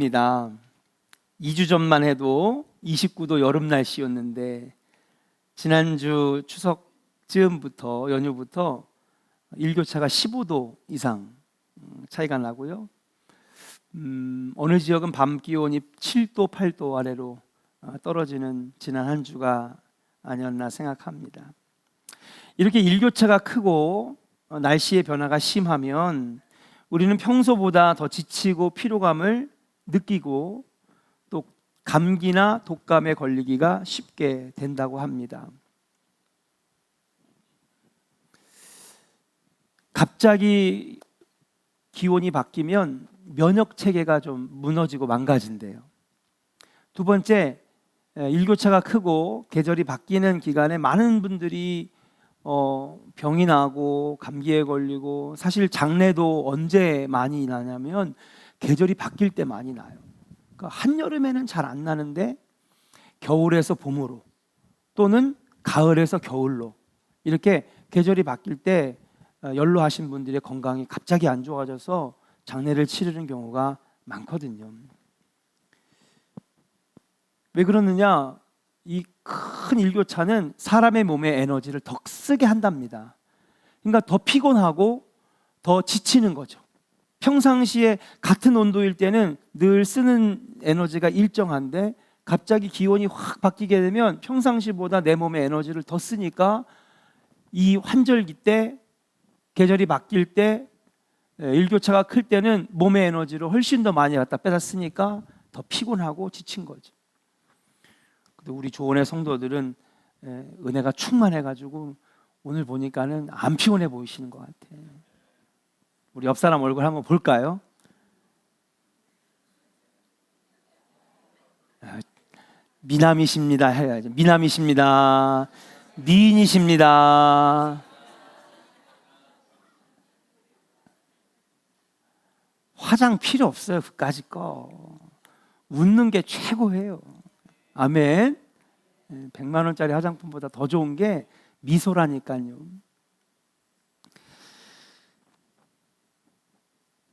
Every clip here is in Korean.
입니다. 2주 전만 해도 29도 여름 날씨였는데 지난주 추석 즈음부터 연휴부터 일교차가 15도 이상 차이가 나고요. 어느 지역은 밤 기온이 7도, 8도 아래로 떨어지는 지난 한 주가 아니었나 생각합니다. 이렇게 일교차가 크고 날씨의 변화가 심하면 우리는 평소보다 더 지치고 피로감을 느끼고 또 감기나 독감에 걸리기가 쉽게 된다고 합니다. 갑자기 기온이 바뀌면 면역 체계가 좀 무너지고 망가진대요. 두 번째, 일교차가 크고 계절이 바뀌는 기간에 많은 분들이 병이 나고 감기에 걸리고, 사실 장내도 언제 많이 나냐면 계절이 바뀔 때 많이 나요. 그러니까 한여름에는 잘 안 나는데 겨울에서 봄으로 또는 가을에서 겨울로 이렇게 계절이 바뀔 때 연로하신 분들의 건강이 갑자기 안 좋아져서 장례를 치르는 경우가 많거든요. 왜 그러느냐? 이 큰 일교차는 사람의 몸의 에너지를 더 쓰게 한답니다. 그러니까 더 피곤하고 더 지치는 거죠. 평상시에 같은 온도일 때는 늘 쓰는 에너지가 일정한데 갑자기 기온이 확 바뀌게 되면 평상시보다 내 몸의 에너지를 더 쓰니까 이 환절기 때, 계절이 바뀔 때, 일교차가 클 때는 몸의 에너지를 훨씬 더 많이 갖다 빼다 쓰니까 더 피곤하고 지친 거죠. 근데 우리 조원의 성도들은 은혜가 충만해가지고 오늘 보니까는 안 피곤해 보이시는 것 같아요. 우리 옆 사람 얼굴 한번 볼까요? 미남이십니다 해야죠. 미남이십니다. 미인이십니다. 화장 필요 없어요. 그까짓 거. 웃는 게 최고예요. 아멘. 100만 원짜리 화장품보다 더 좋은 게 미소라니까요.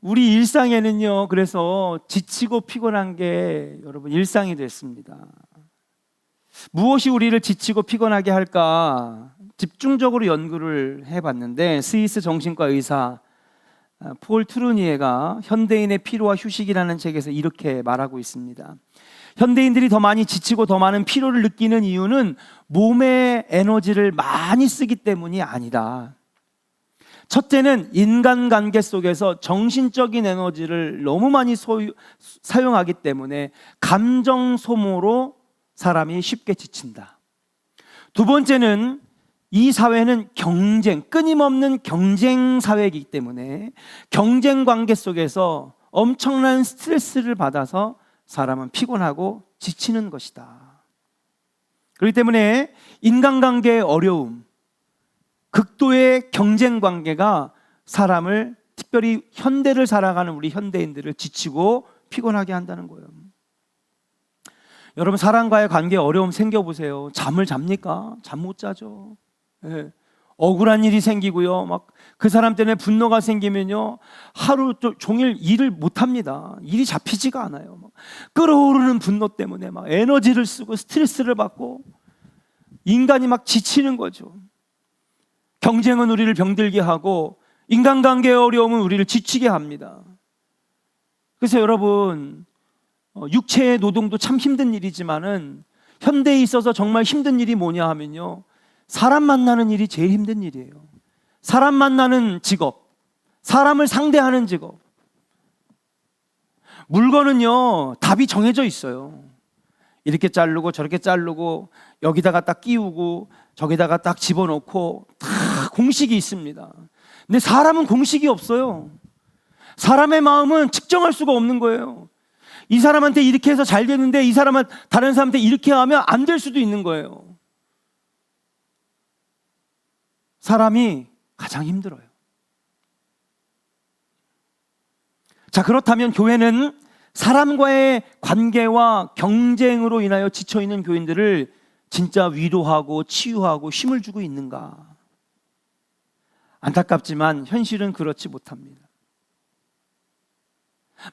우리 일상에는요, 그래서 지치고 피곤한 게 여러분 일상이 됐습니다. 무엇이 우리를 지치고 피곤하게 할까 집중적으로 연구를 해봤는데, 스위스 정신과 의사 폴 트루니에가 현대인의 피로와 휴식이라는 책에서 이렇게 말하고 있습니다. 현대인들이 더 많이 지치고 더 많은 피로를 느끼는 이유는 몸의 에너지를 많이 쓰기 때문이 아니다. 첫째는 인간관계 속에서 정신적인 에너지를 너무 많이 사용하기 때문에 감정 소모로 사람이 쉽게 지친다. 두 번째는 이 사회는 끊임없는 경쟁 사회이기 때문에 경쟁 관계 속에서 엄청난 스트레스를 받아서 사람은 피곤하고 지치는 것이다. 그렇기 때문에 인간관계의 어려움, 극도의 경쟁 관계가 사람을, 특별히 현대를 살아가는 우리 현대인들을 지치고 피곤하게 한다는 거예요. 여러분, 사람과의 관계에 어려움 생겨보세요. 잠을 잡니까? 잠 못 자죠. 네. 억울한 일이 생기고요, 막 그 사람 때문에 분노가 생기면요, 하루 종일 일을 못 합니다. 일이 잡히지가 않아요. 막 끓어오르는 분노 때문에 막 에너지를 쓰고 스트레스를 받고 인간이 막 지치는 거죠. 경쟁은 우리를 병들게 하고 인간관계의 어려움은 우리를 지치게 합니다. 그래서 여러분, 육체의 노동도 참 힘든 일이지만은 현대에 있어서 정말 힘든 일이 뭐냐 하면요, 사람 만나는 일이 제일 힘든 일이에요. 사람 만나는 직업, 사람을 상대하는 직업. 물건은요, 답이 정해져 있어요. 이렇게 자르고 저렇게 자르고 여기다가 딱 끼우고 저기다가 딱 집어넣고 다 공식이 있습니다. 근데 사람은 공식이 없어요. 사람의 마음은 측정할 수가 없는 거예요. 이 사람한테 이렇게 해서 잘 되는데 이 사람은 다른 사람한테 이렇게 하면 안 될 수도 있는 거예요. 사람이 가장 힘들어요. 자, 그렇다면 교회는 사람과의 관계와 경쟁으로 인하여 지쳐있는 교인들을 진짜 위로하고 치유하고 힘을 주고 있는가? 안타깝지만 현실은 그렇지 못합니다.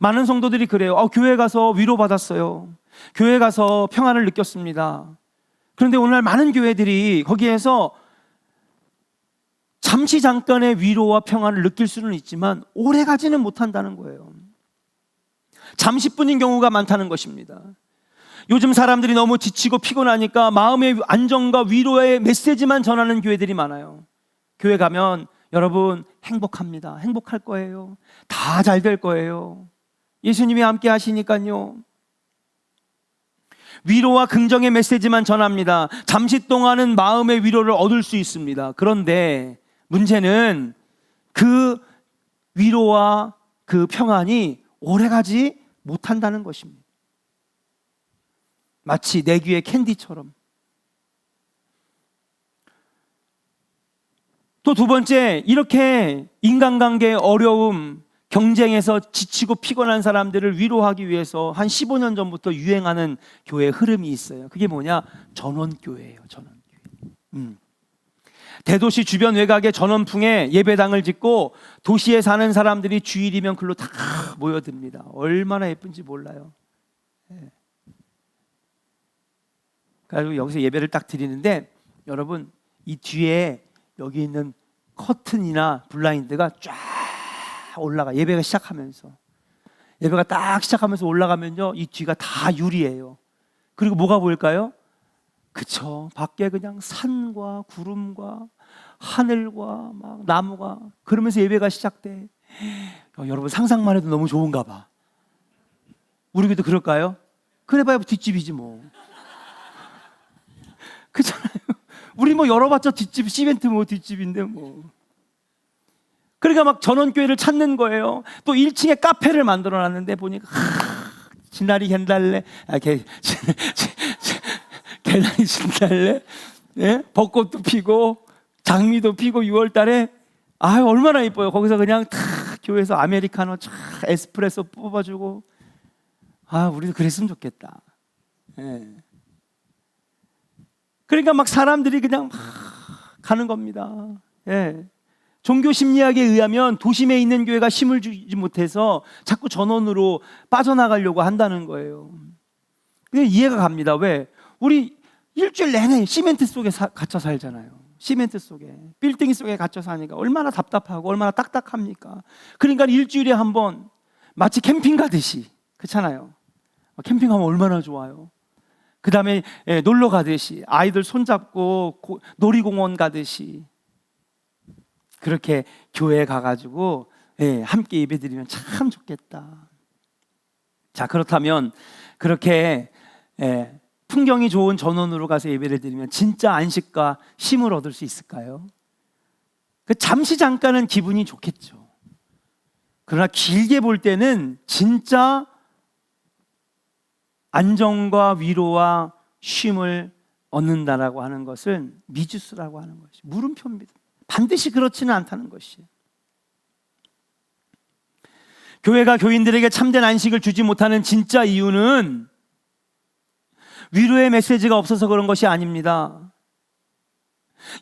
많은 성도들이 그래요. 교회 가서 위로받았어요. 교회 가서 평안을 느꼈습니다. 그런데 오늘날 많은 교회들이 거기에서 잠시 잠깐의 위로와 평안을 느낄 수는 있지만 오래 가지는 못한다는 거예요. 잠시뿐인 경우가 많다는 것입니다. 요즘 사람들이 너무 지치고 피곤하니까 마음의 안정과 위로의 메시지만 전하는 교회들이 많아요. 교회 가면 여러분 행복합니다. 행복할 거예요. 다 잘 될 거예요. 예수님이 함께 하시니까요. 위로와 긍정의 메시지만 전합니다. 잠시 동안은 마음의 위로를 얻을 수 있습니다. 그런데 문제는 그 위로와 그 평안이 오래가지 못한다는 것입니다. 마치 내 귀의 캔디처럼. 또 두 번째, 이렇게 인간관계의 어려움, 경쟁에서 지치고 피곤한 사람들을 위로하기 위해서 한 15년 전부터 유행하는 교회의 흐름이 있어요. 그게 뭐냐? 전원교회예요. 전원교회. 대도시 주변 외곽의 전원풍에 예배당을 짓고 도시에 사는 사람들이 주일이면 글로 다 모여듭니다. 얼마나 예쁜지 몰라요. 그래서 여기서 예배를 딱 드리는데 여러분, 이 뒤에 여기 있는 커튼이나 블라인드가 쫙 올라가. 예배가 딱 시작하면서 올라가면요, 이 뒤가 다 유리예요. 그리고 뭐가 보일까요? 그쵸, 밖에 그냥 산과 구름과 하늘과 막 나무가, 그러면서 예배가 시작돼. 여러분 상상만 해도 너무 좋은가 봐. 우리 교회도 그럴까요? 그래봐야 뒷집이지 뭐. 그렇잖아요. 우리 뭐 열어봤자 뒷집, 시멘트 뭐 뒷집인데 뭐. 그러니까 막 전원교회를 찾는 거예요. 또 1층에 카페를 만들어놨는데 보니까 진달이 겐달래, 계란이 진달래, 예? 벚꽃도 피고 장미도 피고 6월달에 얼마나 이뻐요. 거기서 그냥 탁 교회에서 아메리카노 쫙 에스프레소 뽑아주고, 우리도 그랬으면 좋겠다. 예. 그러니까 막 사람들이 그냥 막 가는 겁니다. 예. 종교 심리학에 의하면 도심에 있는 교회가 힘을 주지 못해서 자꾸 전원으로 빠져나가려고 한다는 거예요. 근데 이해가 갑니다. 왜? 우리 일주일 내내 시멘트 속에 갇혀 살잖아요. 시멘트 속에, 빌딩 속에 갇혀 사니까 얼마나 답답하고 얼마나 딱딱합니까? 그러니까 일주일에 한 번 마치 캠핑 가듯이, 그렇잖아요. 캠핑하면 얼마나 좋아요. 그 다음에 놀러 가듯이, 아이들 손잡고 놀이공원 가듯이 그렇게 교회에 가가지고 함께 예배드리면 참 좋겠다. 자, 그렇다면 그렇게 풍경이 좋은 전원으로 가서 예배를 드리면 진짜 안식과 힘을 얻을 수 있을까요? 잠시 잠깐은 기분이 좋겠죠. 그러나 길게 볼 때는 진짜 안정과 위로와 쉼을 얻는다라고 하는 것은 미지수라고 하는 것이 물음표입니다. 반드시 그렇지는 않다는 것이에요. 교회가 교인들에게 참된 안식을 주지 못하는 진짜 이유는 위로의 메시지가 없어서 그런 것이 아닙니다.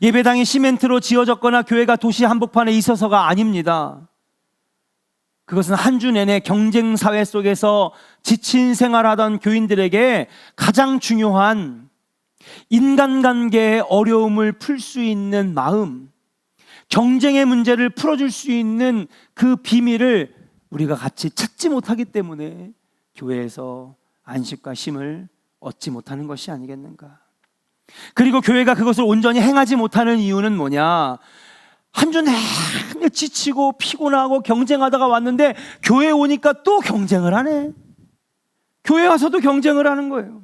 예배당이 시멘트로 지어졌거나 교회가 도시 한복판에 있어서가 아닙니다. 그것은 한 주 내내 경쟁 사회 속에서 지친 생활하던 교인들에게 가장 중요한 인간관계의 어려움을 풀 수 있는 마음, 경쟁의 문제를 풀어줄 수 있는 그 비밀을 우리가 같이 찾지 못하기 때문에 교회에서 안식과 쉼을 얻지 못하는 것이 아니겠는가. 그리고 교회가 그것을 온전히 행하지 못하는 이유는 뭐냐? 한 주 내내 지치고 피곤하고 경쟁하다가 왔는데 교회에 오니까 또 경쟁을 하네. 교회 와서도 경쟁을 하는 거예요.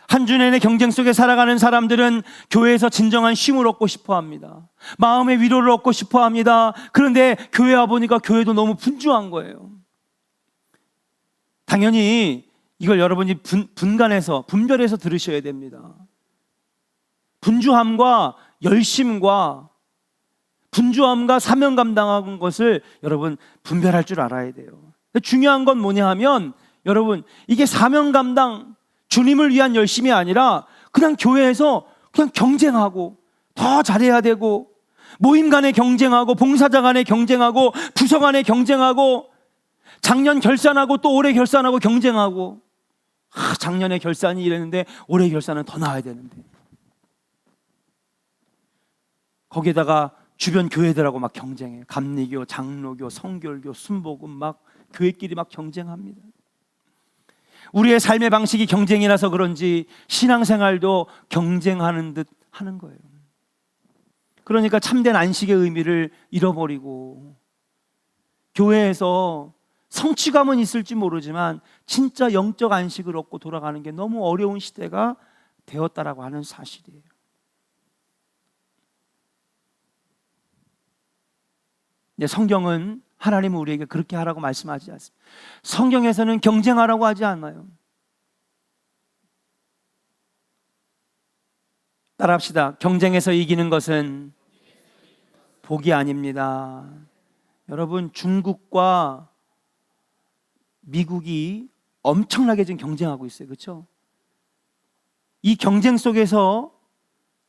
한 주 내내 경쟁 속에 살아가는 사람들은 교회에서 진정한 쉼을 얻고 싶어 합니다. 마음의 위로를 얻고 싶어 합니다. 그런데 교회 와 보니까 교회도 너무 분주한 거예요. 당연히 이걸 여러분이 분별해서 들으셔야 됩니다. 분주함과 열심과 분주함과 사명 감당한 것을 여러분 분별할 줄 알아야 돼요. 중요한 건 뭐냐 하면 여러분, 이게 사명 감당, 주님을 위한 열심이 아니라 그냥 교회에서 그냥 경쟁하고 더 잘해야 되고 모임 간에 경쟁하고, 봉사자 간에 경쟁하고, 부서 간에 경쟁하고, 작년 결산하고 또 올해 결산하고 경쟁하고, 작년에 결산이 이랬는데 올해 결산은 더 나와야 되는데, 거기에다가 주변 교회들하고 막 경쟁해. 감리교, 장로교, 성결교, 순복음 막 교회끼리 막 경쟁합니다. 우리의 삶의 방식이 경쟁이라서 그런지 신앙생활도 경쟁하는 듯 하는 거예요. 그러니까 참된 안식의 의미를 잃어버리고, 교회에서 성취감은 있을지 모르지만 진짜 영적 안식을 얻고 돌아가는 게 너무 어려운 시대가 되었다라고 하는 사실이에요. 성경은, 하나님은 우리에게 그렇게 하라고 말씀하지 않습니다. 성경에서는 경쟁하라고 하지 않아요. 따라합시다. 경쟁에서 이기는 것은 복이 아닙니다. 여러분, 중국과 미국이 엄청나게 지금 경쟁하고 있어요. 그렇죠? 이 경쟁 속에서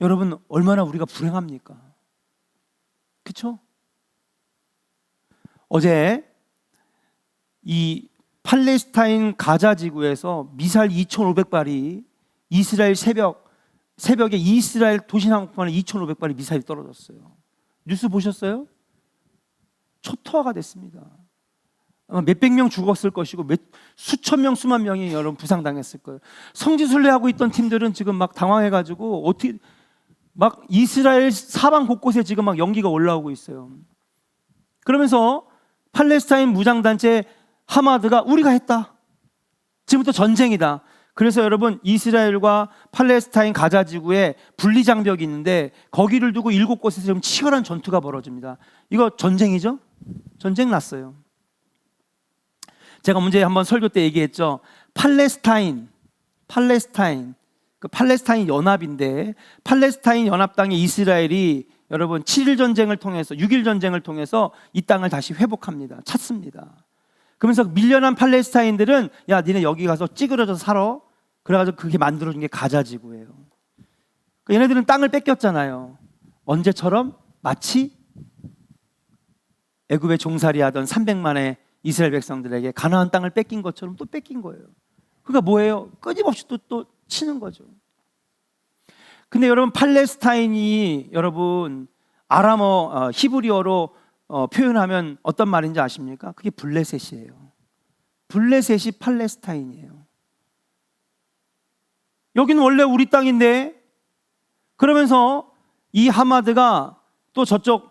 여러분 얼마나 우리가 불행합니까? 그렇죠? 어제 이 팔레스타인 가자 지구에서 미사일 2,500발이 이스라엘 새벽에 이스라엘 도시 한복판에 2,500발의 미사일이 떨어졌어요. 뉴스 보셨어요? 초토화가 됐습니다. 아마 몇백 명 죽었을 것이고 수천 명, 수만 명이 여러분 부상당했을 거예요. 성지순례하고 있던 팀들은 지금 막 당황해가지고 어떻게 막 이스라엘 사방 곳곳에 지금 막 연기가 올라오고 있어요. 그러면서 팔레스타인 무장단체 하마드가 우리가 했다. 지금부터 전쟁이다. 그래서 여러분, 이스라엘과 팔레스타인 가자 지구에 분리장벽이 있는데 거기를 두고 7곳에서 지금 치열한 전투가 벌어집니다. 이거 전쟁이죠? 전쟁 났어요. 제가 문제 한번 설교 때 얘기했죠. 팔레스타인 그 팔레스타인 연합인데, 팔레스타인 연합 땅에 이스라엘이 여러분 7일 전쟁을 통해서 6일 전쟁을 통해서 이 땅을 다시 회복합니다. 찾습니다. 그러면서 밀려난 팔레스타인들은 야, 니네 여기 가서 찌그러져서 살아. 그래가지고 그게 만들어준 게 가자 지구예요. 그러니까 얘네들은 땅을 뺏겼잖아요. 언제처럼? 마치 애굽에 종살이하던 300만의 이스라엘 백성들에게 가나안 땅을 뺏긴 것처럼 또 뺏긴 거예요. 그러니까 뭐예요? 끊임없이 또 치는 거죠. 근데 여러분, 팔레스타인이 여러분 아람어 히브리어로 표현하면 어떤 말인지 아십니까? 그게 블레셋이에요. 블레셋이 팔레스타인이에요. 여기는 원래 우리 땅인데, 그러면서 이 하마드가 또 저쪽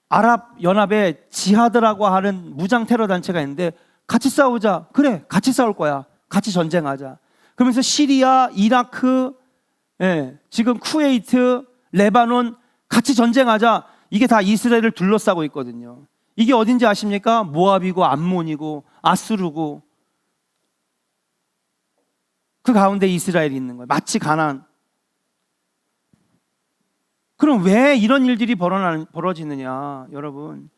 아랍 연합의 지하드라고 하는 무장 테러 단체가 있는데, 같이 싸우자. 그래, 같이 싸울 거야. 같이 전쟁하자. 그러면서 시리아, 이라크, 지금 쿠웨이트, 레바논 같이 전쟁하자. 이게 다 이스라엘을 둘러싸고 있거든요. 이게 어딘지 아십니까? 모압이고 암몬이고 아수르고, 그 가운데 이스라엘이 있는 거예요. 마치 가나안. 그럼 왜 이런 일들이 벌어지느냐? 여러분,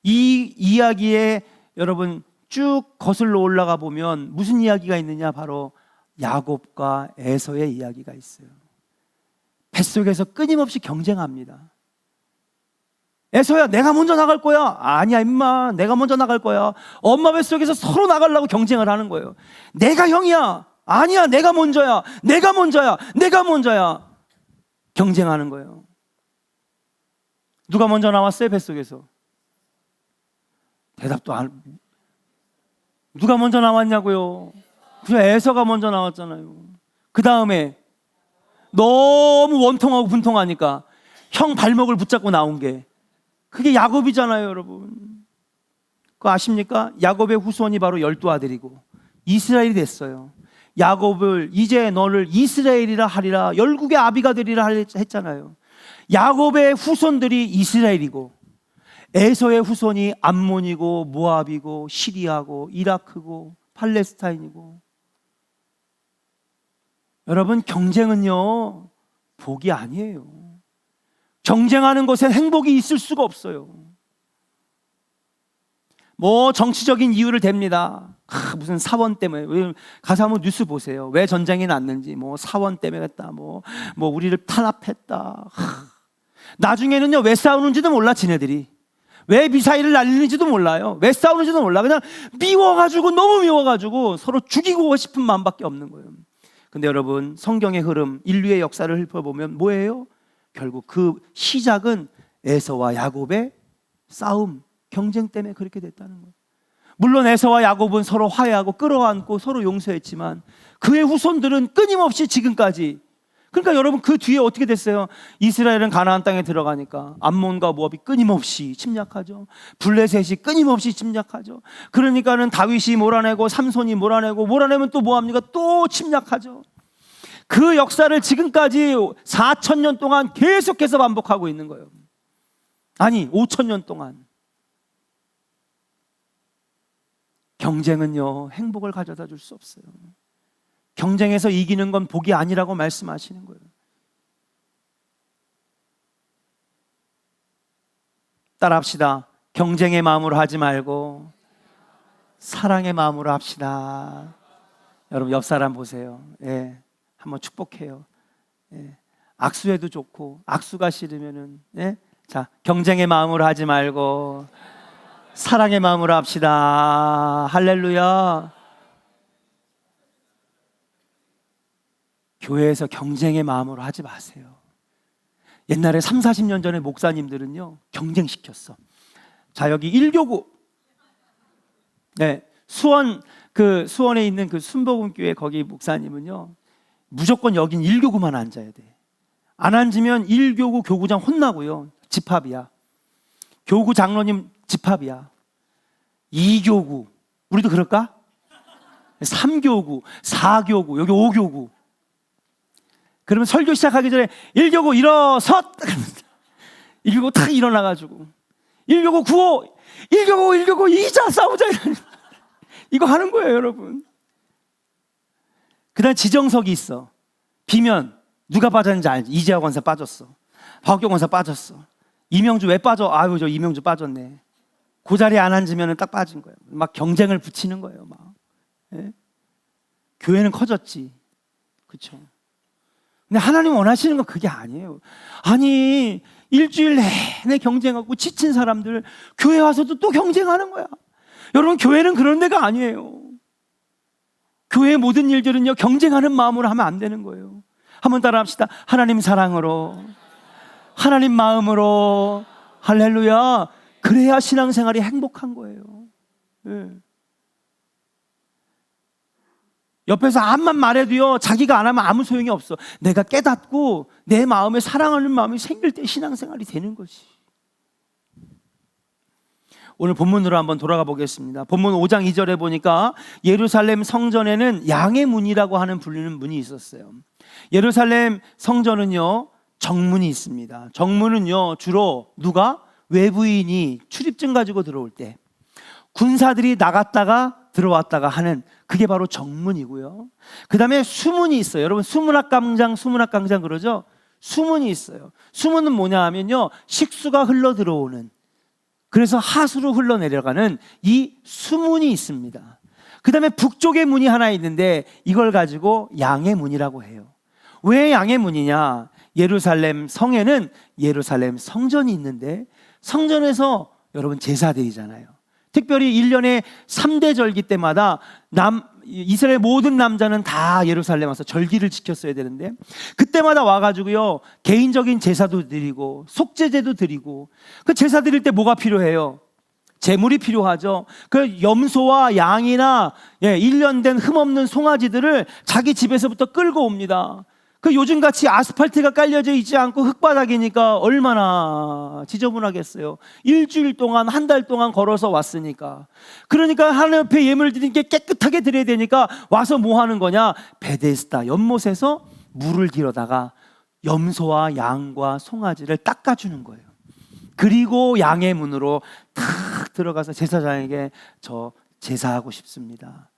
이 이야기에 여러분 쭉 거슬러 올라가 보면 무슨 이야기가 있느냐? 바로 야곱과 에서의 이야기가 있어요. 뱃속에서 끊임없이 경쟁합니다. 에서야, 내가 먼저 나갈 거야. 아니야 임마, 내가 먼저 나갈 거야. 엄마 뱃속에서 서로 나가려고 경쟁을 하는 거예요. 내가 형이야. 아니야, 내가 먼저야. 내가 먼저야. 내가 먼저야. 경쟁하는 거예요. 누가 먼저 나왔어요? 뱃속에서? 대답도 안. 누가 먼저 나왔냐고요? 그냥 에서가 먼저 나왔잖아요. 그 다음에 너무 원통하고 분통하니까 형 발목을 붙잡고 나온 게 그게 야곱이잖아요, 여러분. 그거 아십니까? 야곱의 후손이 바로 12아들이고 이스라엘이 됐어요. 야곱을 이제 너를 이스라엘이라 하리라, 열국의 아비가 되리라 했잖아요. 야곱의 후손들이 이스라엘이고 에서의 후손이 암몬이고 모압이고 시리아고 이라크고 팔레스타인이고. 여러분, 경쟁은요 복이 아니에요. 경쟁하는 것에 행복이 있을 수가 없어요. 뭐 정치적인 이유를 댑니다. 무슨 사원 때문에. 왜 가서 한번 뉴스 보세요. 왜 전쟁이 났는지. 뭐 사원 때문에 했다. 뭐 우리를 탄압했다. 나중에는요, 왜 싸우는지도 몰라. 지네들이 왜 미사일을 날리는지도 몰라요. 왜 싸우는지도 몰라. 그냥 미워가지고, 너무 미워가지고 서로 죽이고 싶은 마음밖에 없는 거예요. 근데 여러분, 성경의 흐름, 인류의 역사를 읊어보면 뭐예요? 결국 그 시작은 에서와 야곱의 싸움, 경쟁 때문에 그렇게 됐다는 거예요. 물론 에서와 야곱은 서로 화해하고 끌어안고 서로 용서했지만 그의 후손들은 끊임없이 지금까지, 그러니까 여러분, 그 뒤에 어떻게 됐어요? 이스라엘은 가나안 땅에 들어가니까 암몬과 모압이 끊임없이 침략하죠. 블레셋이 끊임없이 침략하죠. 그러니까는 다윗이 몰아내고 삼손이 몰아내면 또 뭐합니까? 또 침략하죠. 그 역사를 지금까지 4,000년 동안 계속해서 반복하고 있는 거예요. 아니, 5,000년 동안. 경쟁은요, 행복을 가져다 줄 수 없어요. 경쟁에서 이기는 건 복이 아니라고 말씀하시는 거예요. 따라합시다. 경쟁의 마음으로 하지 말고 사랑의 마음으로 합시다. 여러분, 옆 사람 보세요. 예, 한번 축복해요. 예, 악수해도 좋고, 악수가 싫으면은, 예? 자, 경쟁의 마음으로 하지 말고 사랑의 마음으로 합시다. 할렐루야. 교회에서 경쟁의 마음으로 하지 마세요. 옛날에 3, 40년 전에 목사님들은요, 경쟁시켰어. 자, 여기 1교구. 네, 수원에 있는 그 순복음교회 거기 목사님은요, 무조건 여긴 1교구만 앉아야 돼. 안 앉으면 1교구 교구장 혼나고요. 집합이야. 교구 장로님 집합이야. 2교구. 우리도 그럴까? 3교구, 4교구, 여기 5교구. 그러면 설교 시작하기 전에 1교구 일어섰! 1교구 탁 일어나가지고 1교구 구호! 1교구 이자 싸우자! 이거 하는 거예요, 여러분. 그 다음 지정석이 있어. 비면 누가 빠졌는지 알지? 이재화 권사 빠졌어. 박옥경 권사 빠졌어. 이명주 왜 빠져? 아유, 저 이명주 빠졌네. 그 자리에 안 앉으면 딱 빠진 거예요. 막 경쟁을 붙이는 거예요, 막. 예? 교회는 커졌지. 그렇죠? 근데 하나님 원하시는 건 그게 아니에요. 아니, 일주일 내내 경쟁하고 지친 사람들 교회 와서도 또 경쟁하는 거야. 여러분, 교회는 그런 데가 아니에요. 교회의 모든 일들은요, 경쟁하는 마음으로 하면 안 되는 거예요. 한번 따라 합시다. 하나님 사랑으로, 하나님 마음으로. 할렐루야. 그래야 신앙생활이 행복한 거예요. 네. 옆에서 암만 말해도요, 자기가 안 하면 아무 소용이 없어. 내가 깨닫고 내 마음에 사랑하는 마음이 생길 때 신앙생활이 되는 것이. 오늘 본문으로 한번 돌아가 보겠습니다. 본문 5장 2절에 보니까 예루살렘 성전에는 양의 문이라고 하는 불리는 문이 있었어요. 예루살렘 성전은요, 정문이 있습니다. 정문은요, 주로 누가? 외부인이 출입증 가지고 들어올 때, 군사들이 나갔다가 들어왔다가 하는, 그게 바로 정문이고요. 그 다음에 수문이 있어요. 여러분, 수문학광장 그러죠? 수문이 있어요. 수문은 뭐냐 하면요, 식수가 흘러 들어오는, 그래서 하수로 흘러내려가는 이 수문이 있습니다. 그 다음에 북쪽에 문이 하나 있는데 이걸 가지고 양의 문이라고 해요. 왜 양의 문이냐? 예루살렘 성에는 예루살렘 성전이 있는데, 성전에서 여러분 제사 드리잖아요. 특별히 1년에 3대 절기 때마다 이스라엘 모든 남자는 다 예루살렘 와서 절기를 지켰어야 되는데, 그때마다 와가지고요, 개인적인 제사도 드리고 속죄제도 드리고. 그 제사 드릴 때 뭐가 필요해요? 제물이 필요하죠. 그 염소와 양이나 1년 된 흠없는 송아지들을 자기 집에서부터 끌고 옵니다. 그 요즘같이 아스팔트가 깔려져 있지 않고 흙바닥이니까 얼마나 지저분하겠어요. 일주일 동안, 한 달 동안 걸어서 왔으니까. 그러니까 하나님 앞에 예물 드리는 게 깨끗하게 드려야 되니까 와서 뭐 하는 거냐? 베데스다, 연못에서 물을 길어다가 염소와 양과 송아지를 닦아주는 거예요. 그리고 양의 문으로 탁 들어가서 제사장에게 저 제사하고 싶습니다.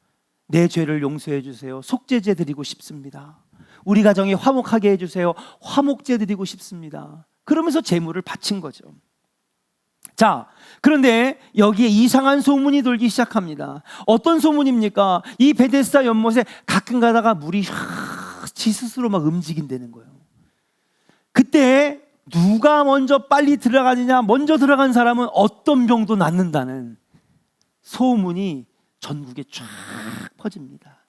내 죄를 용서해 주세요. 속죄제 드리고 싶습니다. 우리 가정이 화목하게 해주세요. 화목제 드리고 싶습니다. 그러면서 제물을 바친 거죠. 자, 그런데 여기에 이상한 소문이 돌기 시작합니다. 어떤 소문입니까? 이 베데스다 연못에 가끔 가다가 물이 지 스스로 막 움직인다는 거예요. 그때 누가 먼저 빨리 들어가느냐, 먼저 들어간 사람은 어떤 병도 낫는다는 소문이 전국에 쫙 퍼집니다.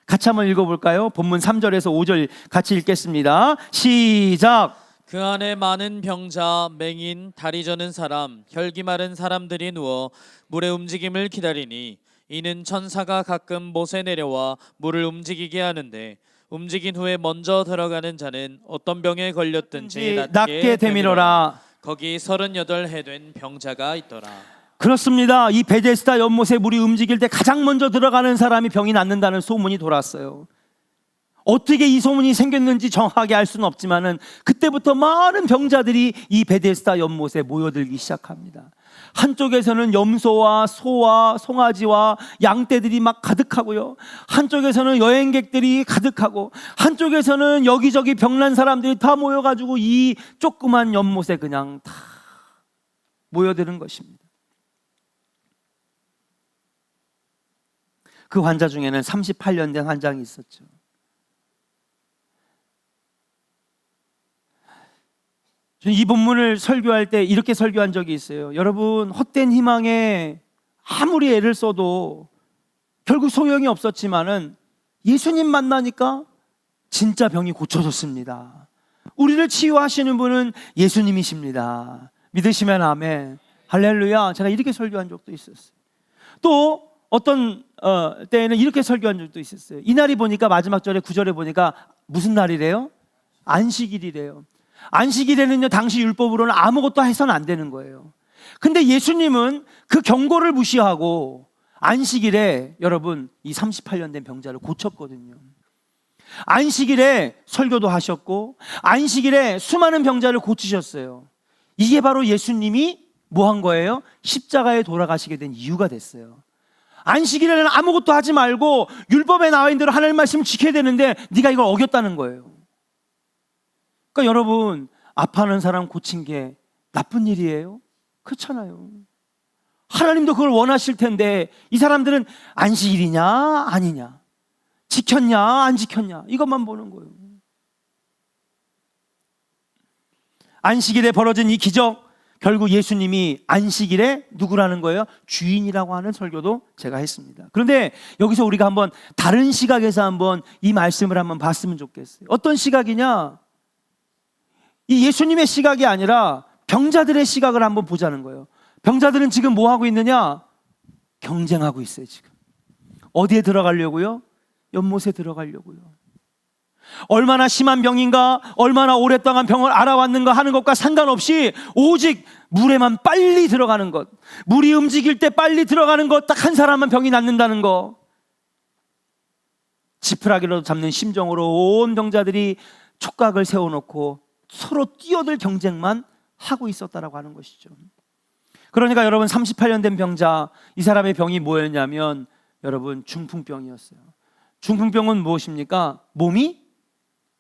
같이 한번 읽어볼까요? 본문 3절에서 5절 같이 읽겠습니다. 시작. 그 안에 많은 병자, 맹인, 다리 저는 사람, 혈기 마른 사람들이 누워 물의 움직임을 기다리니 이는 천사가 가끔 못에 내려와 물을 움직이게 하는데 움직인 후에 먼저 들어가는 자는 어떤 병에 걸렸든지 낫게 되미로라. 거기 38해 된 병자가 있더라. 그렇습니다. 이 베데스다 연못에 물이 움직일 때 가장 먼저 들어가는 사람이 병이 낫는다는 소문이 돌았어요. 어떻게 이 소문이 생겼는지 정확하게 알 수는 없지만은 그때부터 많은 병자들이 이 베데스다 연못에 모여들기 시작합니다. 한쪽에서는 염소와 소와 송아지와 양떼들이 막 가득하고요, 한쪽에서는 여행객들이 가득하고, 한쪽에서는 여기저기 병난 사람들이 다 모여가지고 이 조그만 연못에 그냥 다 모여드는 것입니다. 그 환자 중에는 38년 된 환자가 있었죠. 저는 이 본문을 설교할 때 이렇게 설교한 적이 있어요. 여러분, 헛된 희망에 아무리 애를 써도 결국 소용이 없었지만은 예수님 만나니까 진짜 병이 고쳐졌습니다. 우리를 치유하시는 분은 예수님이십니다. 믿으시면 아멘. 할렐루야. 제가 이렇게 설교한 적도 있었어요. 또 어떤 때에는 이렇게 설교한 적도 있었어요. 이날이 보니까 마지막 절에 9절에 보니까 무슨 날이래요? 안식일이래요. 안식일에는요, 당시 율법으로는 아무것도 해서는 안 되는 거예요. 근데 예수님은 그 경고를 무시하고 안식일에 여러분 이 38년 된 병자를 고쳤거든요. 안식일에 설교도 하셨고 안식일에 수많은 병자를 고치셨어요. 이게 바로 예수님이 뭐 한 거예요? 십자가에 돌아가시게 된 이유가 됐어요. 안식일에는 아무것도 하지 말고 율법에 나와 있는 대로 하나님 말씀을 지켜야 되는데 네가 이걸 어겼다는 거예요. 그러니까 여러분, 아파하는 사람 고친 게 나쁜 일이에요? 그렇잖아요. 하나님도 그걸 원하실 텐데 이 사람들은 안식일이냐 아니냐, 지켰냐 안 지켰냐, 이것만 보는 거예요. 안식일에 벌어진 이 기적, 결국 예수님이 안식일에 누구라는 거예요? 주인이라고 하는 설교도 제가 했습니다. 그런데 여기서 우리가 한번 다른 시각에서 한번 이 말씀을 한번 봤으면 좋겠어요. 어떤 시각이냐? 이 예수님의 시각이 아니라 병자들의 시각을 한번 보자는 거예요. 병자들은 지금 뭐 하고 있느냐? 경쟁하고 있어요. 지금 어디에 들어가려고요? 연못에 들어가려고요. 얼마나 심한 병인가, 얼마나 오랫동안 병을 알아왔는가 하는 것과 상관없이 오직 물에만 빨리 들어가는 것, 물이 움직일 때 빨리 들어가는 것, 딱 한 사람만 병이 낫는다는 거, 지푸라기로 잡는 심정으로 온 병자들이 촉각을 세워놓고 서로 뛰어들 경쟁만 하고 있었다라고 하는 것이죠. 그러니까 여러분, 38년 된 병자, 이 사람의 병이 뭐였냐면 여러분 중풍병이었어요. 중풍병은 무엇입니까? 몸이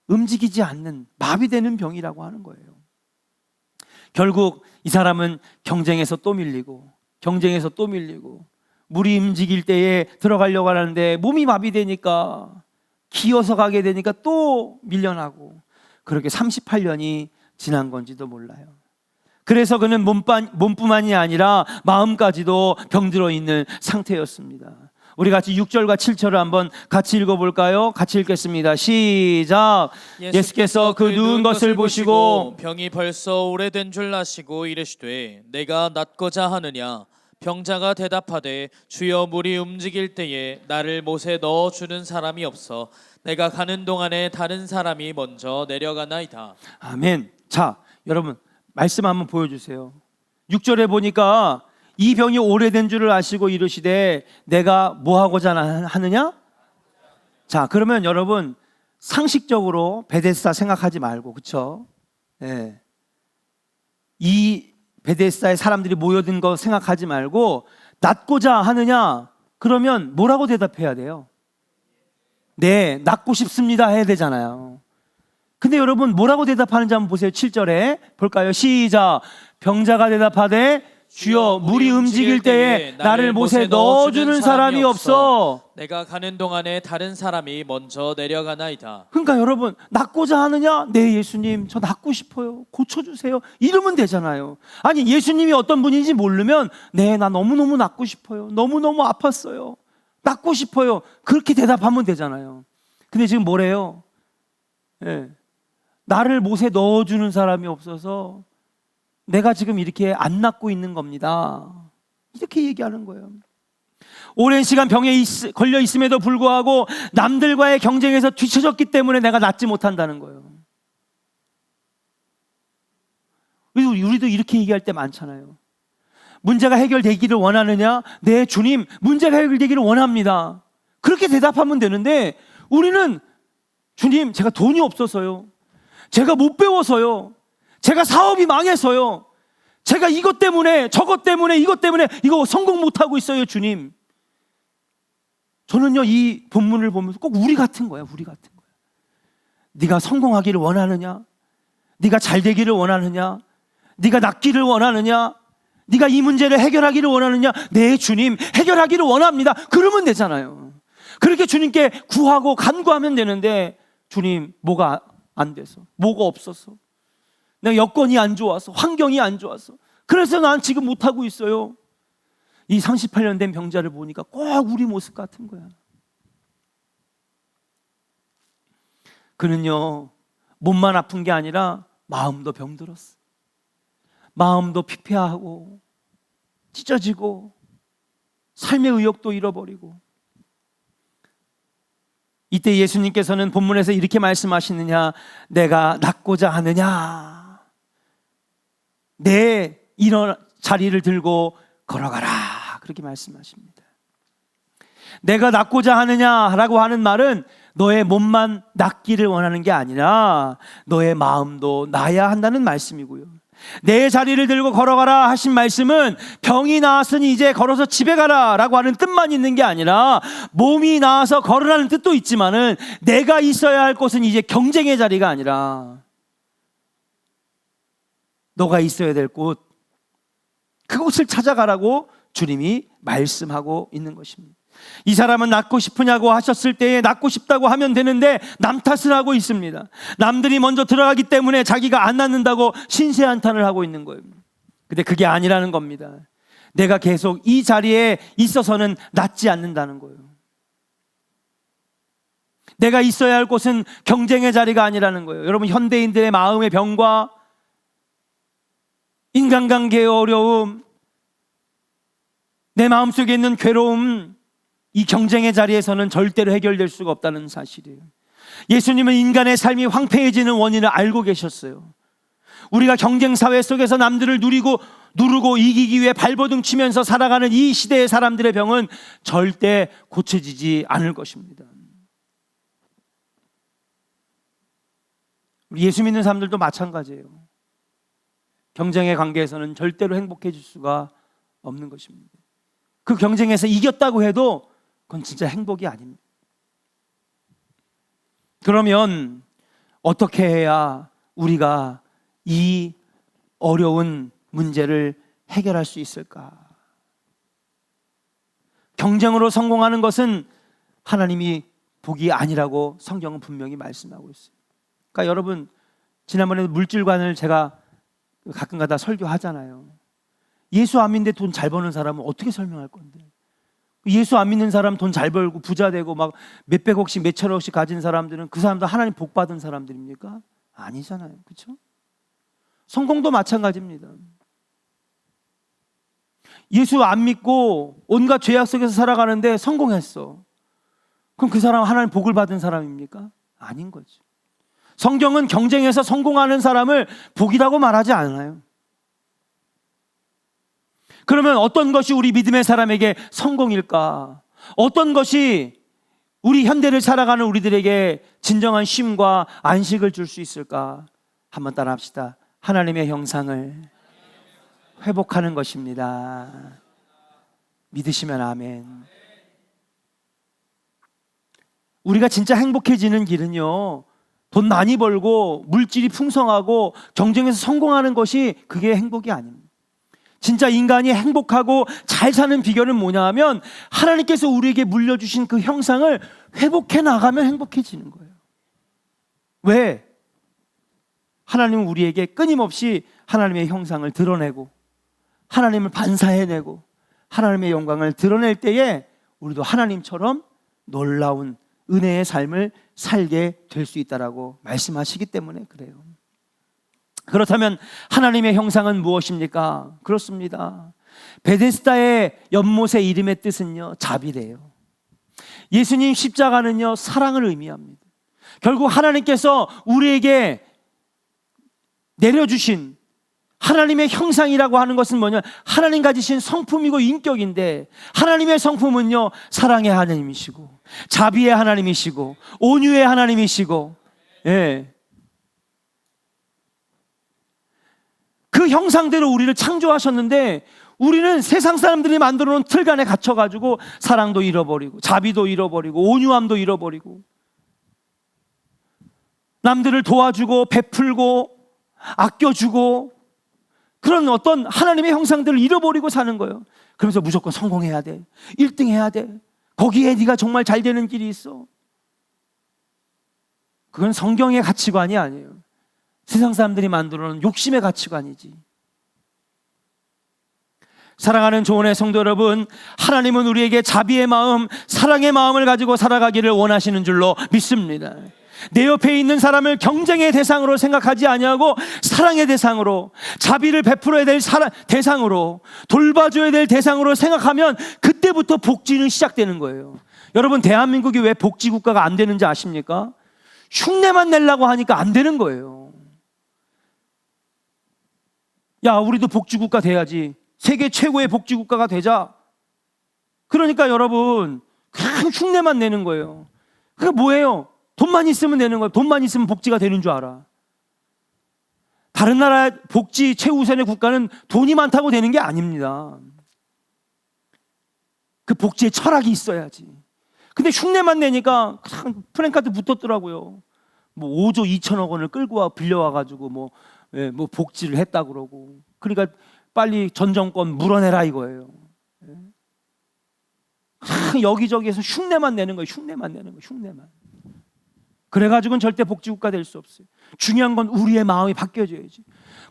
움직이지 않는 마비되는 병이라고 하는 거예요. 결국 이 사람은 경쟁에서 또 밀리고 경쟁에서 또 밀리고, 물이 움직일 때에 들어가려고 하는데 몸이 마비되니까, 기어서 가게 되니까 또 밀려나고, 그렇게 38년이 지난 건지도 몰라요. 그래서 그는 몸뿐만이 아니라 마음까지도 병들어 있는 상태였습니다. 우리 같이 6절과 7절을 한번 같이 읽어볼까요? 같이 읽겠습니다. 시작. 예수께서 그 누운 것을 보시고 병이 벌써 오래된 줄 아시고 이르시되 내가 낫고자 하느냐? 병자가 대답하되 주여, 물이 움직일 때에 나를 못에 넣어주는 사람이 없어 내가 가는 동안에 다른 사람이 먼저 내려가나이다. 아멘. 자, 여러분 말씀 한번 보여주세요. 6절에 보니까 이 병이 오래된 줄을 아시고 이르시되 내가 뭐 하고자 하느냐? 자, 그러면 여러분 상식적으로 베데스다 생각하지 말고, 그렇죠? 네. 이 베데스다에 사람들이 모여든 거 생각하지 말고 낫고자 하느냐? 그러면 뭐라고 대답해야 돼요? 네, 낫고 싶습니다 해야 되잖아요. 근데 여러분 뭐라고 대답하는지 한번 보세요. 7절에 볼까요? 시작. 병자가 대답하되 주여 물이 움직일 때에 나를 못에 넣어주는 사람이 없어. 내가 가는 동안에 다른 사람이 먼저 내려가나이다. 그러니까 여러분, 낫고자 하느냐? 네, 예수님 저 낫고 싶어요, 고쳐주세요, 이러면 되잖아요. 아니, 예수님이 어떤 분인지 모르면 네, 나 너무너무 낫고 싶어요, 너무너무 아팠어요, 낫고 싶어요, 그렇게 대답하면 되잖아요. 근데 지금 뭐래요? 나를 못에 넣어주는 사람이 없어서 내가 지금 이렇게 안 낫고 있는 겁니다, 이렇게 얘기하는 거예요. 오랜 시간 병에 걸려 있음에도 불구하고 남들과의 경쟁에서 뒤처졌기 때문에 내가 낫지 못한다는 거예요. 우리도 이렇게 얘기할 때 많잖아요. 문제가 해결되기를 원하느냐? 네, 주님, 문제가 해결되기를 원합니다. 그렇게 대답하면 되는데 우리는 주님, 제가 돈이 없어서요, 제가 못 배워서요, 제가 사업이 망해서요, 제가 이것 때문에 저것 때문에 이것 때문에 이거 성공 못하고 있어요, 주님. 저는요, 이 본문을 보면서 꼭 우리 같은 거야, 우리 같은 거야. 네가 성공하기를 원하느냐? 네가 잘 되기를 원하느냐? 네가 낫기를 원하느냐? 네가 이 문제를 해결하기를 원하느냐? 네, 주님, 해결하기를 원합니다. 그러면 되잖아요. 그렇게 주님께 구하고 간구하면 되는데, 주님, 뭐가 안 돼서, 뭐가 없어서, 내가 여건이 안 좋아서, 환경이 안 좋아서, 그래서 난 지금 못하고 있어요. 이 38년 된 병자를 보니까 꼭 우리 모습 같은 거야. 그는요, 몸만 아픈 게 아니라 마음도 병들었어. 마음도 피폐하고 찢어지고 삶의 의욕도 잃어버리고. 이때 예수님께서는 본문에서 이렇게 말씀하시느냐? 내가 낫고자 하느냐? 내 이런 자리를 들고 걸어가라, 그렇게 말씀하십니다. 내가 낫고자 하느냐라고 하는 말은 너의 몸만 낫기를 원하는 게 아니라 너의 마음도 나야 한다는 말씀이고요. 내 자리를 들고 걸어가라 하신 말씀은 병이 나았으니 이제 걸어서 집에 가라 라고 하는 뜻만 있는 게 아니라 몸이 나아서 걸으라는 뜻도 있지만은 내가 있어야 할 곳은 이제 경쟁의 자리가 아니라 너가 있어야 될 곳, 그곳을 찾아가라고 주님이 말씀하고 있는 것입니다. 이 사람은 낫고 싶으냐고 하셨을 때에 낫고 싶다고 하면 되는데 남 탓을 하고 있습니다. 남들이 먼저 들어가기 때문에 자기가 안 낫는다고 신세한탄을 하고 있는 거예요. 근데 그게 아니라는 겁니다. 내가 계속 이 자리에 있어서는 낫지 않는다는 거예요. 내가 있어야 할 곳은 경쟁의 자리가 아니라는 거예요. 여러분, 현대인들의 마음의 병과 인간관계의 어려움, 내 마음속에 있는 괴로움, 이 경쟁의 자리에서는 절대로 해결될 수가 없다는 사실이에요. 예수님은 인간의 삶이 황폐해지는 원인을 알고 계셨어요. 우리가 경쟁 사회 속에서 남들을 누르고 이기기 위해 발버둥 치면서 살아가는 이 시대의 사람들의 병은 절대 고쳐지지 않을 것입니다. 우리 예수 믿는 사람들도 마찬가지예요. 경쟁의 관계에서는 절대로 행복해질 수가 없는 것입니다. 그 경쟁에서 이겼다고 해도 그건 진짜 행복이 아닙니다. 그러면 어떻게 해야 우리가 이 어려운 문제를 해결할 수 있을까? 경쟁으로 성공하는 것은 하나님이 복이 아니라고 성경은 분명히 말씀하고 있어요. 그러니까 여러분, 지난번에 물질관을 제가 가끔가다 설교하잖아요. 예수 안 믿는데 돈 잘 버는 사람은 어떻게 설명할 건데? 예수 안 믿는 사람 돈 잘 벌고 부자 되고 막 몇백억씩 몇천억씩 가진 사람들은 그 사람도 하나님 복 받은 사람들입니까? 아니잖아요. 그렇죠? 성공도 마찬가지입니다. 예수 안 믿고 온갖 죄악 속에서 살아가는데 성공했어. 그럼 그 사람 하나님 복을 받은 사람입니까? 아닌 거죠. 성경은 경쟁에서 성공하는 사람을 복이라고 말하지 않아요. 그러면 어떤 것이 우리 믿음의 사람에게 성공일까? 어떤 것이 우리 현대를 살아가는 우리들에게 진정한 쉼과 안식을 줄 수 있을까? 한번 따라합시다. 하나님의 형상을 회복하는 것입니다. 믿으시면 아멘. 우리가 진짜 행복해지는 길은요, 돈 많이 벌고 물질이 풍성하고 경쟁에서 성공하는 것이 그게 행복이 아닙니다. 진짜 인간이 행복하고 잘 사는 비결은 뭐냐 하면 하나님께서 우리에게 물려주신 그 형상을 회복해 나가면 행복해지는 거예요. 왜? 하나님은 우리에게 끊임없이 하나님의 형상을 드러내고 하나님을 반사해내고 하나님의 영광을 드러낼 때에 우리도 하나님처럼 놀라운 은혜의 삶을 살게 될 수 있다라고 말씀하시기 때문에 그래요. 그렇다면 하나님의 형상은 무엇입니까? 그렇습니다. 베데스다의 연못의 이름의 뜻은요, 자비래요. 예수님 십자가는요, 사랑을 의미합니다. 결국 하나님께서 우리에게 내려주신 하나님의 형상이라고 하는 것은 뭐냐? 하나님 가지신 성품이고 인격인데, 하나님의 성품은요, 사랑의 하나님이시고 자비의 하나님이시고 온유의 하나님이시고, 예. 그 형상대로 우리를 창조하셨는데 우리는 세상 사람들이 만들어 놓은 틀간에 갇혀가지고 사랑도 잃어버리고 자비도 잃어버리고 온유함도 잃어버리고 남들을 도와주고 베풀고 아껴주고 그런 어떤 하나님의 형상들을 잃어버리고 사는 거예요. 그러면서 무조건 성공해야 돼, 1등 해야 돼, 거기에 네가 정말 잘 되는 길이 있어. 그건 성경의 가치관이 아니에요. 세상 사람들이 만들어 놓은 욕심의 가치관이지. 사랑하는 조은의 성도 여러분, 하나님은 우리에게 자비의 마음, 사랑의 마음을 가지고 살아가기를 원하시는 줄로 믿습니다. 내 옆에 있는 사람을 경쟁의 대상으로 생각하지 아니하고 사랑의 대상으로, 자비를 베풀어야 될 대상으로, 돌봐줘야 될 대상으로 생각하면 그때부터 복지는 시작되는 거예요. 여러분, 대한민국이 왜 복지국가가 안 되는지 아십니까? 흉내만 내려고 하니까 안 되는 거예요. 야, 우리도 복지국가 돼야지, 세계 최고의 복지국가가 되자. 그러니까 여러분, 그냥 흉내만 내는 거예요. 그게 뭐예요? 돈만 있으면 되는 거예요. 돈만 있으면 복지가 되는 줄 알아. 다른 나라 복지 최우선의 국가는 돈이 많다고 되는 게 아닙니다. 그 복지의 철학이 있어야지. 근데 흉내만 내니까 그냥 프랭카드 붙었더라고요. 뭐 5조 2천억 원을 끌고 와 빌려와가지고 뭐 복지를 했다 그러고. 그러니까 빨리 전 정권 물어내라 이거예요. 여기저기에서 흉내만 내는 거예요. 흉내만 내는 거예요. 흉내만. 그래가지고는 절대 복지국가 될 수 없어요. 중요한 건 우리의 마음이 바뀌어져야지.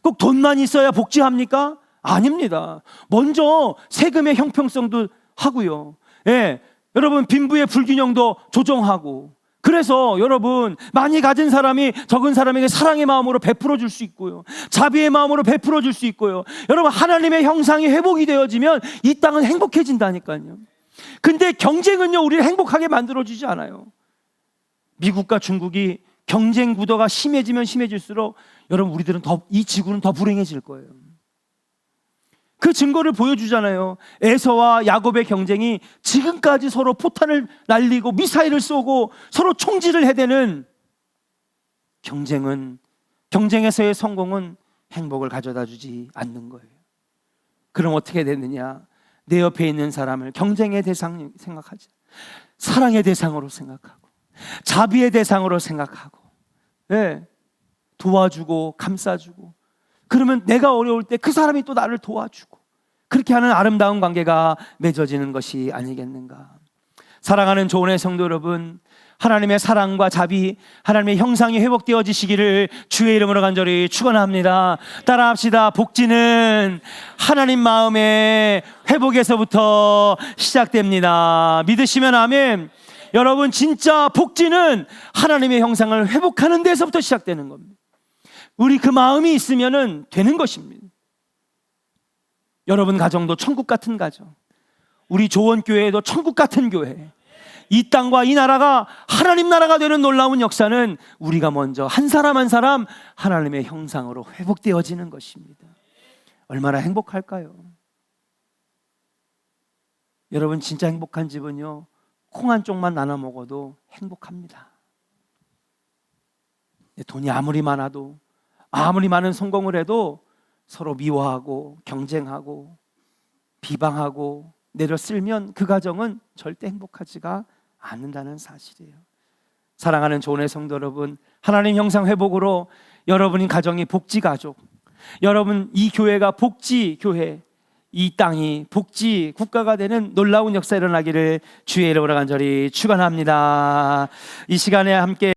꼭 돈만 있어야 복지합니까? 아닙니다. 먼저 세금의 형평성도 하고요. 예, 여러분 빈부의 불균형도 조정하고, 그래서 여러분 많이 가진 사람이 적은 사람에게 사랑의 마음으로 베풀어 줄 수 있고요, 자비의 마음으로 베풀어 줄 수 있고요. 여러분 하나님의 형상이 회복이 되어지면 이 땅은 행복해진다니까요. 근데 경쟁은요, 우리를 행복하게 만들어주지 않아요. 미국과 중국이 경쟁 구도가 심해지면 심해질수록 여러분 우리들은 이 지구는 더 불행해질 거예요. 그 증거를 보여주잖아요. 에서와 야곱의 경쟁이 지금까지 서로 포탄을 날리고 미사일을 쏘고 서로 총질을 해대는 경쟁에서의 성공은 행복을 가져다 주지 않는 거예요. 그럼 어떻게 되느냐? 내 옆에 있는 사람을 경쟁의 대상 생각하지, 사랑의 대상으로 생각하고 자비의 대상으로 생각하고, 네, 도와주고 감싸주고, 그러면 내가 어려울 때 그 사람이 또 나를 도와주고, 그렇게 하는 아름다운 관계가 맺어지는 것이 아니겠는가. 사랑하는 조은의 성도 여러분, 하나님의 사랑과 자비, 하나님의 형상이 회복되어지시기를 주의 이름으로 간절히 축원합니다. 따라합시다. 복지는 하나님 마음의 회복에서부터 시작됩니다. 믿으시면 아멘. 여러분, 진짜 복지는 하나님의 형상을 회복하는 데서부터 시작되는 겁니다. 우리 그 마음이 있으면 되는 것입니다. 여러분 가정도 천국 같은 가정, 우리 조원교회도 천국 같은 교회, 이 땅과 이 나라가 하나님 나라가 되는 놀라운 역사는 우리가 먼저 한 사람 한 사람 하나님의 형상으로 회복되어지는 것입니다. 얼마나 행복할까요? 여러분, 진짜 행복한 집은요, 콩 한 쪽만 나눠 먹어도 행복합니다. 돈이 아무리 많아도, 아무리 많은 성공을 해도 서로 미워하고 경쟁하고 비방하고 내려 쓸면 그 가정은 절대 행복하지가 않는다는 사실이에요. 사랑하는 조은의 성도 여러분, 하나님 형상 회복으로 여러분의 가정이 복지 가족, 여러분 이 교회가 복지 교회, 이 땅이 복지 국가가 되는 놀라운 역사 일어나기를 주의 이름으로 간절히 축원합니다. 이 시간에 함께